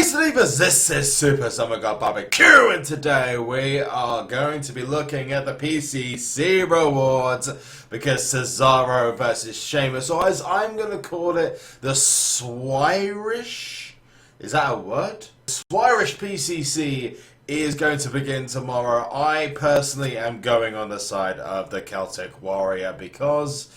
Nice Divas, this is SuperZomgbBBQ, and today we are going to be looking at the PCC rewards because Cesaro versus Sheamus, or as I'm going to call it, the Swirish, is that a word? Swirish PCC is going to begin tomorrow. I personally am going on the side of the Celtic Warrior because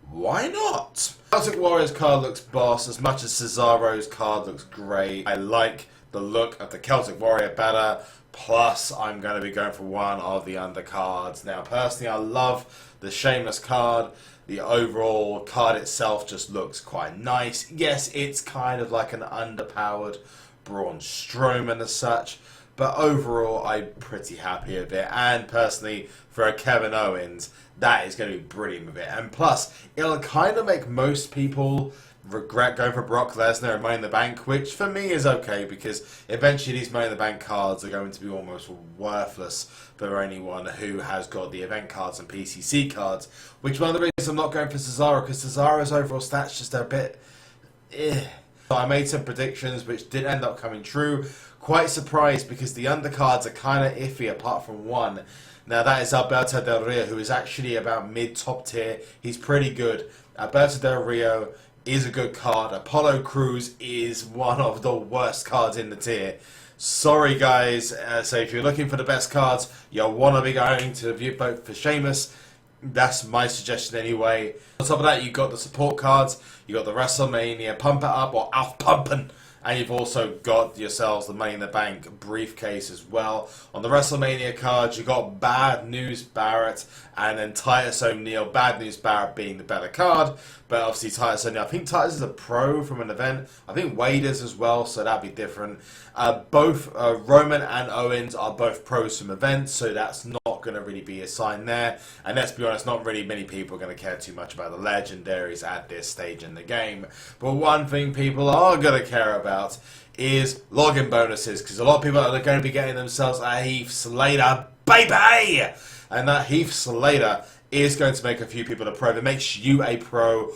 why not? Celtic Warrior's card looks boss as much as Cesaro's card looks great. I like the look of the Celtic Warrior better. Plus, I'm going to be going for one of the undercards. Now, personally, I love the Sheamus card. The overall card itself just looks quite nice. Yes, it's kind of like an underpowered Braun Strowman as such. But overall, I'm pretty happy with it. And personally, for a Kevin Owens, that is going to be brilliant with it. And plus, it'll kind of make most people regret going for Brock Lesnar and Money in the Bank, which for me is okay because eventually these Money in the Bank cards are going to be almost worthless for anyone who has got the event cards and PCC cards. Which one of the reasons I'm not going for Cesaro, because Cesaro's overall stats just a bit So I made some predictions which did end up coming true. Quite surprised because the undercards are kind of iffy apart from one. Now that is Alberto Del Rio, who is actually about mid-top tier. He's pretty good. Alberto Del Rio is a good card. Apollo Crews is one of the worst cards in the tier. Sorry guys, so if you're looking for the best cards, you'll want to be going to vote for Sheamus. That's my suggestion anyway. On top of that, you've got the support cards. You've got the WrestleMania Pump It Up or Auf Pumpen. And you've also got yourselves the Money in the Bank briefcase as well. On the WrestleMania cards, you've got Bad News Barrett and then Titus O'Neil. Bad News Barrett being the better card. But obviously Titus O'Neil, I think Titus is a pro from an event. I think Wade is as well, so that'd be different. Both Roman and Owens are both pros from events, so that's not going to really be a sign there. And let's be honest, not really many people are going to care too much about the legendaries at this stage in the game. But one thing people are going to care about is login bonuses, because a lot of people are going to be getting themselves a Heath Slater, baby! And that Heath Slater is going to make a few people a pro. That makes you a pro.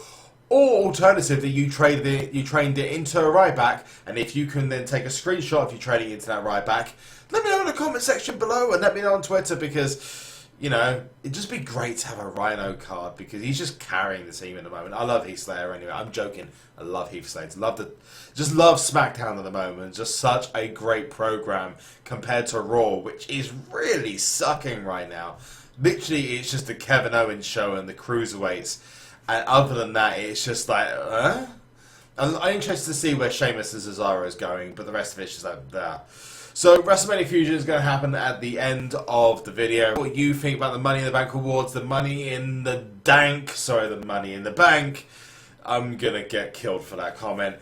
Or alternatively, you trained it into a right back, and if you can then take a screenshot of you trading into that right back, let me know in the comment section below and let me know on Twitter because, you know, it'd just be great to have a Rhino card because he's just carrying the team at the moment. I love Heath Slater anyway. I'm joking. I love Heath Slater. Just love SmackDown at the moment. Just such a great program compared to Raw, which is really sucking right now. Literally, it's just the Kevin Owens show and the Cruiserweights. And other than that, it's just like, I'm interested to see where Sheamus and Cesaro is going, but the rest of it's just like that. So, WrestleMania Fusion is going to happen at the end of the video. What you think about the Money in the Bank awards, the Money in the Dank, sorry, the Money in the Bank. I'm going to get killed for that comment.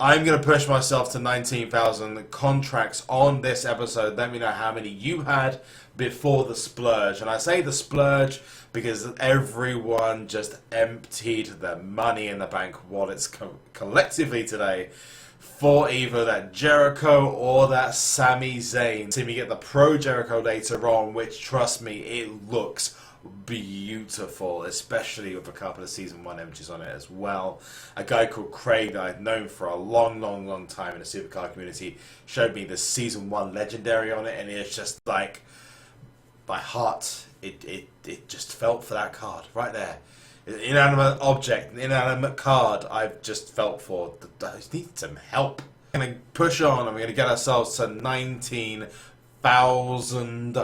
I'm going to push myself to 19,000 contracts on this episode. Let me know how many you had before the splurge. And I say the splurge because everyone just emptied their Money in the Bank wallets collectively today for either that Jericho or that Sami Zayn. See me get the Pro Jericho later on, which, trust me, it looks beautiful, especially with a couple of Season 1 images on it as well. A guy called Craig that I've known for a long time in the SuperCard community showed me the Season 1 Legendary on it, and it's just like, my heart, it just felt for that card right there. An inanimate object, an inanimate card I've just felt for. I just need some help. I'm going to push on and we're going to get ourselves to 19,000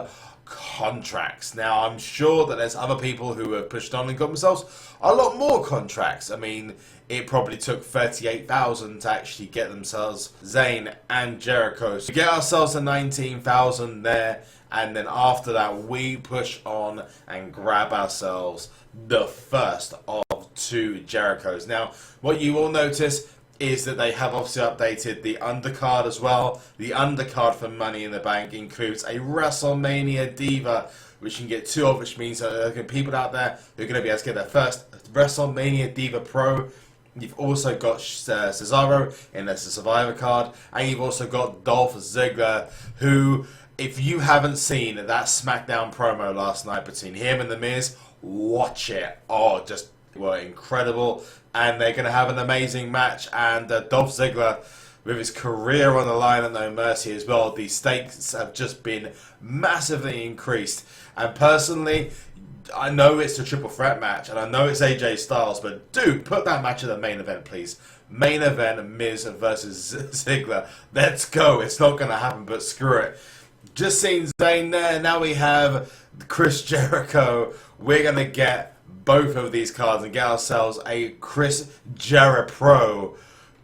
contracts. Now, I'm sure that there's other people who have pushed on and got themselves a lot more contracts. I mean, it probably took 38,000 to actually get themselves Zayn and Jericho. So we get ourselves to 19,000 there, and then after that, we push on and grab ourselves the first of 2 Jerichos. Now, what you will notice is that they have obviously updated the undercard as well. The undercard for Money in the Bank includes a WrestleMania Diva, which you can get 2 of, which means that there are people out there who are going to be able to get their first WrestleMania Diva Pro. You've also got Cesaro in as a Survivor card, and you've also got Dolph Ziggler, who, if you haven't seen that SmackDown promo last night between him and The Miz, watch it. Oh, were incredible, and they're going to have an amazing match. And Dolph Ziggler with his career on the line at No Mercy as well. The stakes have just been massively increased. And personally, I know it's a triple threat match, and I know it's AJ Styles, but dude, put that match in the main event, please. Main event, Miz versus Ziggler. Let's go. It's not going to happen, but screw it. Just seen Zayn there. Now we have Chris Jericho. We're going to get both of these cards and get ourselves a Chris JERIPRO.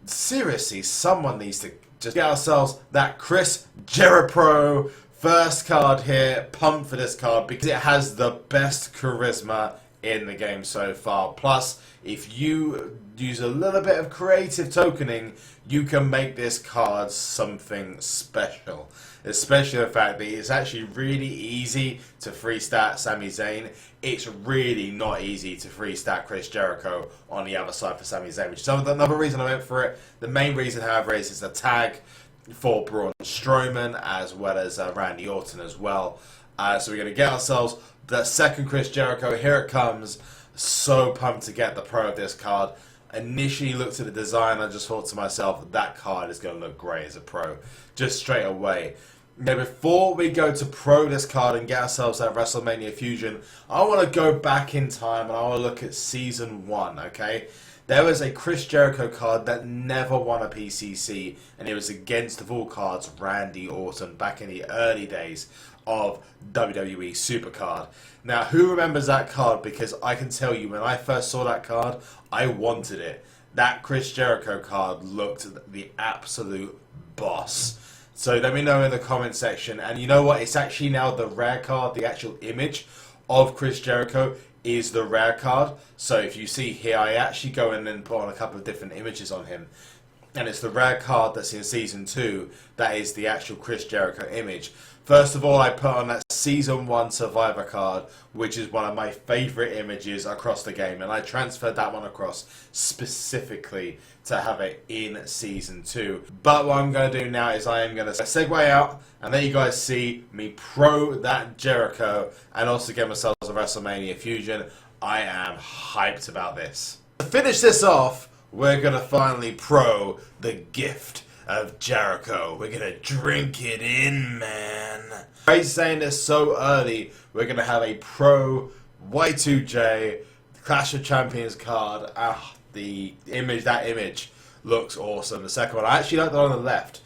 Seriously, someone needs to just get ourselves that Chris JERIPRO first card here. Pumped for this card because it has the best charisma in the game so far. Plus, if you use a little bit of creative tokening, you can make this card something special. Especially the fact that it's actually really easy to free stat Sami Zayn. It's really not easy to free stat Chris Jericho on the other side for Sami Zayn, which is another reason I went for it. The main reason, however, is it's a tag for Braun Strowman as well as Randy Orton as well. So we're going to get ourselves the second Chris Jericho. Here it comes. So pumped to get the pro of this card. Initially looked at the design, I just thought to myself, that card is going to look great as a pro. Just straight away. Now, before we go to pro this card and get ourselves that WrestleMania Fusion, I want to go back in time and I want to look at Season 1, okay? There was a Chris Jericho card that never won a PCC, and it was against, of all cards, Randy Orton back in the early days of WWE SuperCard. Now, who remembers that card? Because I can tell you, when I first saw that card, I wanted it. That Chris Jericho card looked the absolute boss. So let me know in the comment section. And you know what? It's actually now the rare card. The actual image of Chris Jericho is the rare card. So if you see here, I actually go in and put on a couple of different images on him. And it's the rare card that's in Season 2. That is the actual Chris Jericho image. First of all, I put on that Season 1 Survivor card, which is one of my favourite images across the game. And I transferred that one across specifically to have it in Season 2. But what I'm going to do now is I am going to segue out and let you guys see me pro that Jericho and also get myself a WrestleMania Fusion. I am hyped about this. To finish this off, we're going to finally pro the gift of Jericho. We're going to drink it in, man. I'm saying this so early, we're going to have a pro Y2J Clash of Champions card. The image, that image looks awesome. The second one, I actually like that on the left.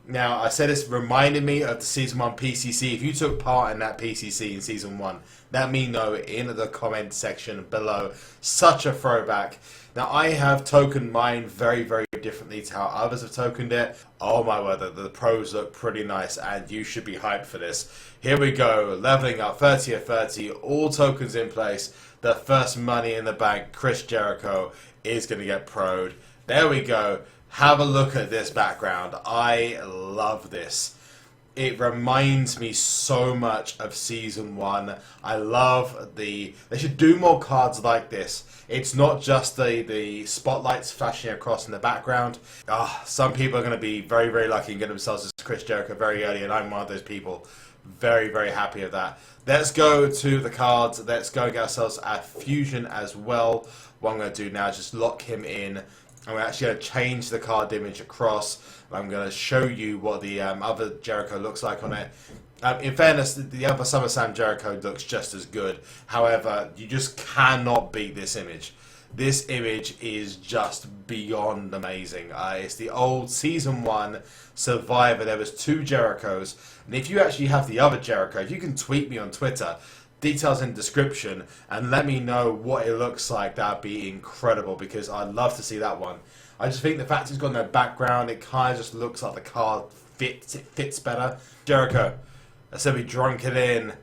Now, I said this reminded me of the Season 1 PCC. If you took part in that PCC in Season 1, let me know in the comment section below. Such a throwback. Now, I have tokened mine very, very differently to how others have tokened it. Oh my word, the pros look pretty nice, and you should be hyped for this. Here we go, leveling up, 30 of 30, all tokens in place. The first Money in the Bank, Chris Jericho, is going to get pro'd. There we go. Have a look at this background. I love this. It reminds me so much of Season 1. I love they should do more cards like this. It's not just the spotlights flashing across in the background. Some people are going to be very, very lucky and get themselves as Chris Jericho very early, and I'm one of those people. Very, very happy with that. Let's go to the cards. Let's go get ourselves a Fusion as well. What I'm going to do now is just lock him in. I'm actually going to change the card image across. I'm going to show you what the other Jericho looks like on it. In fairness, the other SummerSlam Jericho looks just as good. However, you just cannot beat this image. This image is just beyond amazing. It's the old Season 1 Survivor. There was 2 Jerichos. And if you actually have the other Jericho, you can tweet me on Twitter. Details in the description, and let me know what it looks like. That'd be incredible, because I'd love to see that one. I just think the fact it's got no background, it kind of just looks like the card fits. It fits better. Jericho. I said we drunk it in.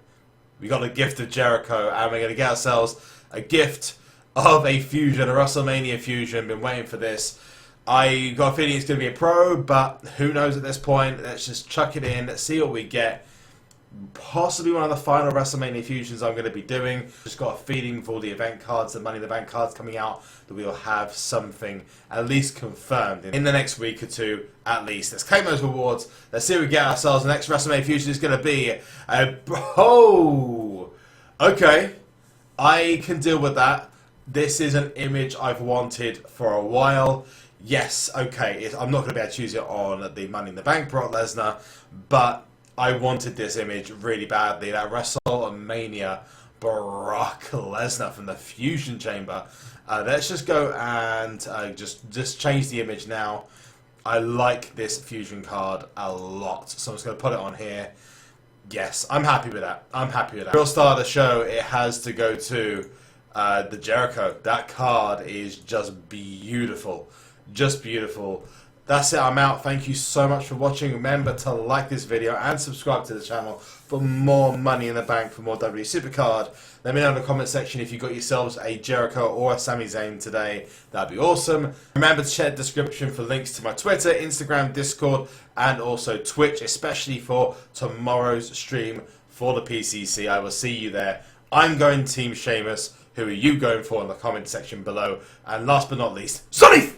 We got a gift of Jericho, and we're going to get ourselves a gift of a Fusion, a WrestleMania Fusion. Been waiting for this. I got a feeling it's going to be a pro, but who knows at this point. Let's just chuck it in. Let's see what we get. Possibly one of the final WrestleMania Fusions I'm going to be doing. Just got a feeling for all the event cards, the Money in the Bank cards coming out, that we'll have something at least confirmed in the next week or two at least. Let's claim those rewards. Let's see what we get ourselves. The next WrestleMania Fusion is going to be okay. I can deal with that. This is an image I've wanted for a while. yes, okay, I'm not going to be able to use it on the Money in the Bank Brock Lesnar, but I wanted this image really badly. That WrestleMania Brock Lesnar from the Fusion Chamber. Let's just go and just change the image now. I like this Fusion card a lot, so I'm just going to put it on here. Yes, I'm happy with that. I'm happy with that. Real star of the show, it has to go to the Jericho. That card is just beautiful. Just beautiful. That's it, I'm out. Thank you so much for watching. Remember to like this video and subscribe to the channel for more Money in the Bank, for more WWE SuperCard. Let me know in the comment section if you got yourselves a Jericho or a Sami Zayn today. That'd be awesome. Remember to check the description for links to my Twitter, Instagram, Discord, and also Twitch, especially for tomorrow's stream for the PCC. I will see you there. I'm going Team Sheamus. Who are you going for in the comment section below? And last but not least, Sonny!